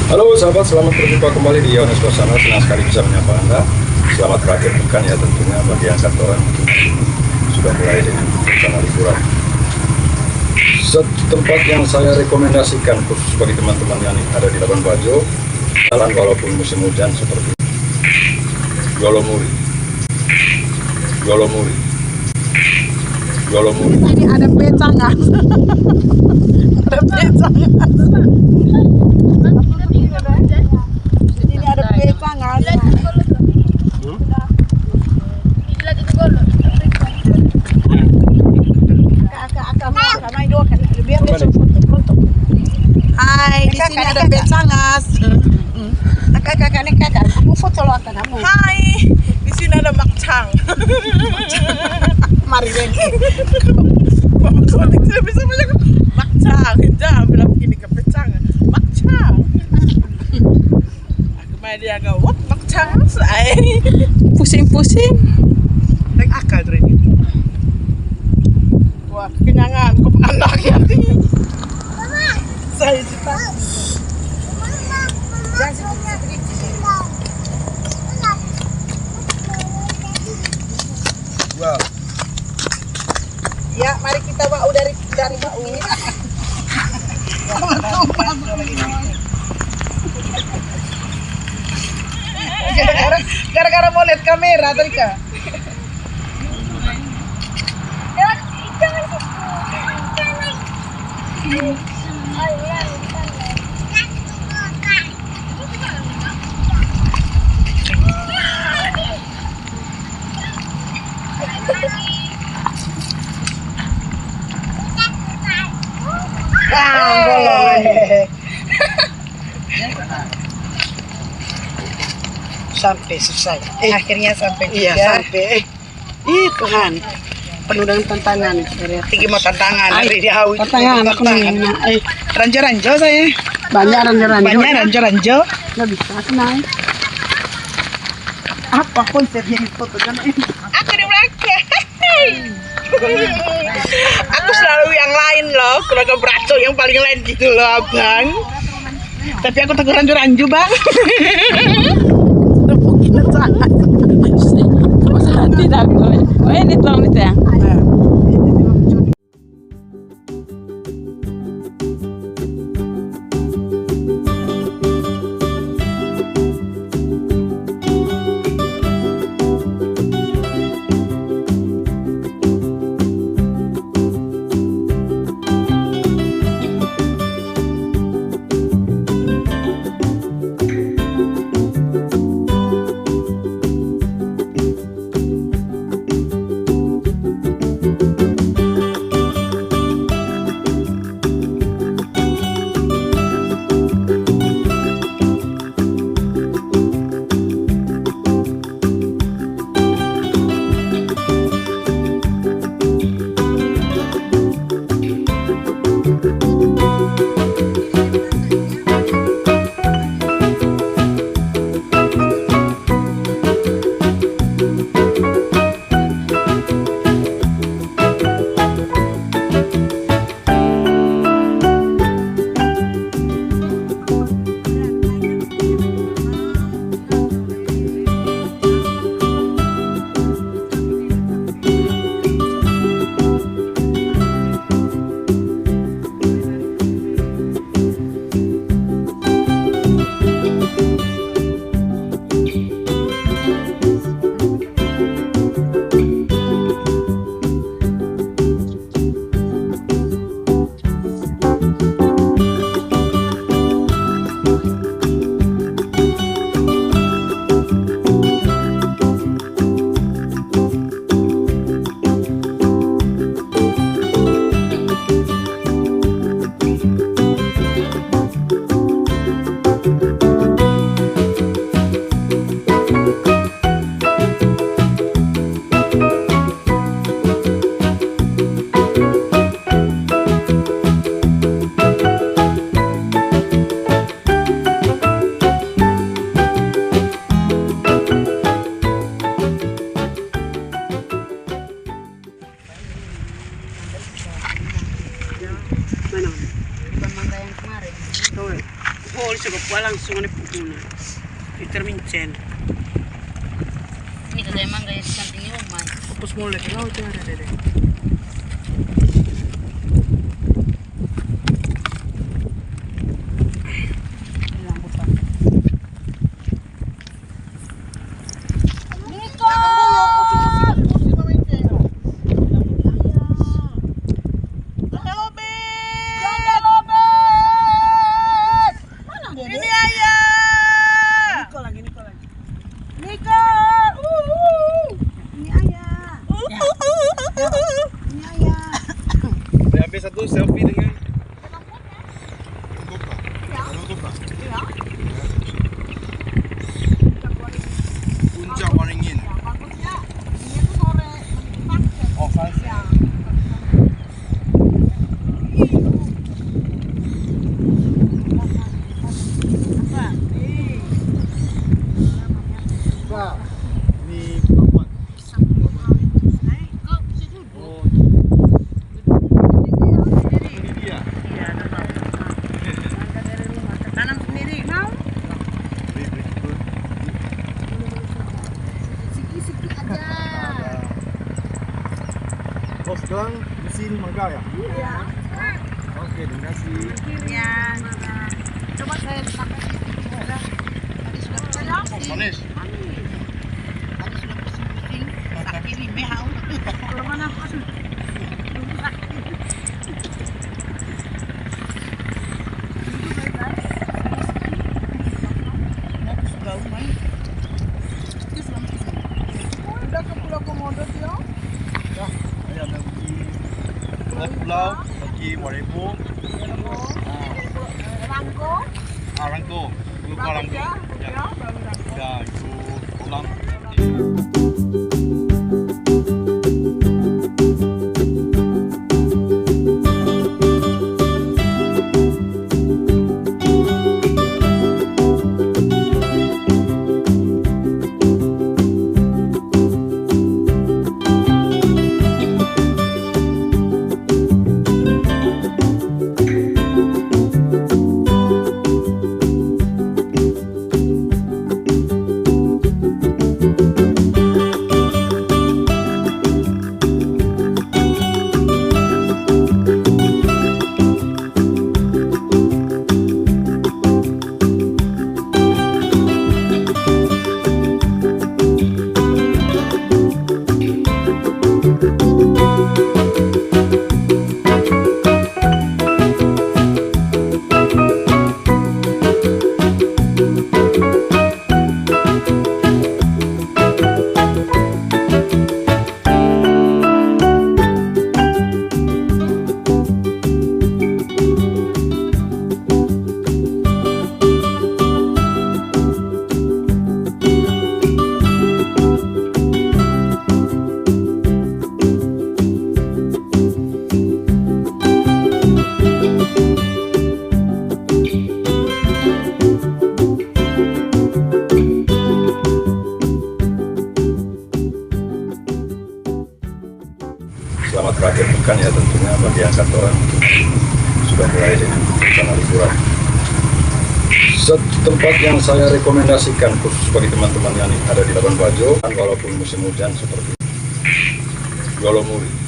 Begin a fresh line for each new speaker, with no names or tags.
Halo sahabat, selamat berjumpa kembali di Yohanes Suasana. Senang sekali bisa menyapa Anda. Selamat berakhir pekan ya tentunya bagi yang kantoran sudah mulai dengan rencana liburan. Tempat yang saya rekomendasikan khusus bagi teman-teman yang ada di Labuan Bajo, jalan walaupun musim hujan seperti Golomuri.
Ini ada pecangan. Ada pecangan. Ini ada pecangan. Hai, di sini ada pecangas.
Kakak, aku foto lo akan kamu.
Hai, di sini ada makcang.
Mari Wendy.
Tidak bisa banyak makcang. Jangan bilang begini ke pecangan. Makcang. Aku main dia gawat makcang.
Pusing-pusing.
Naik akal tuh ini. Wah, kenyangan. Kok anak ya? Saya cita.
Wow.
Ya, mari kita bau dari bau. Gara-gara mau lihat kamera tadi kak.
Sampai selesai.
Akhirnya sampai
Iya, sampai. Tuhan. Penuh dengan tantangan.
Tinggi mau tantangan hari di Hawi.
Tantangan aku nih.
Ranjo-ranjo saya.
Banyak ranjau-ranjau.
Banyak ranjo-ranjo.
Nggak bisa aku naik. Apa konsepnya ini foto kan ini?
Aku di belakang. Aku selalu yang lain loh, keluarga Braco yang paling lain gitu loh abang. Tapi aku takut ranju-ranju bang.
Kita sangat. Tidak boleh. Oh ini tuang itu ya. langsung nih putuna. Ditermincen.
Ini kada emang gaya samping rumah.
Kapos mulai ke laut ada deh.
Satu selfie dengan puncak Waringin. Oh, sunset. Ini perempuan. Oh, sekarang mesin mangga ya? Iya. Oke, terima kasih.
Ya. Coba saya pakai. Tadi sudah pusing.
Manis.
Tadi sudah pusing-pusing. Sakit ini mehau. Kalau mana pasang?
Udah ke Pulau Komodo sih, ya?
Saya ada pergi pulau, pergi Warepo.
Rangko.
Rangko. Lupa Rangko. Ya, itu pulang. Selamat berakhir pekan ya tentunya bagi yang kantoran sudah mulai dengan rencana liburan. Tempat yang saya rekomendasikan khusus bagi teman-teman yang ada di Labuan Bajo, walaupun musim hujan seperti Golomuri.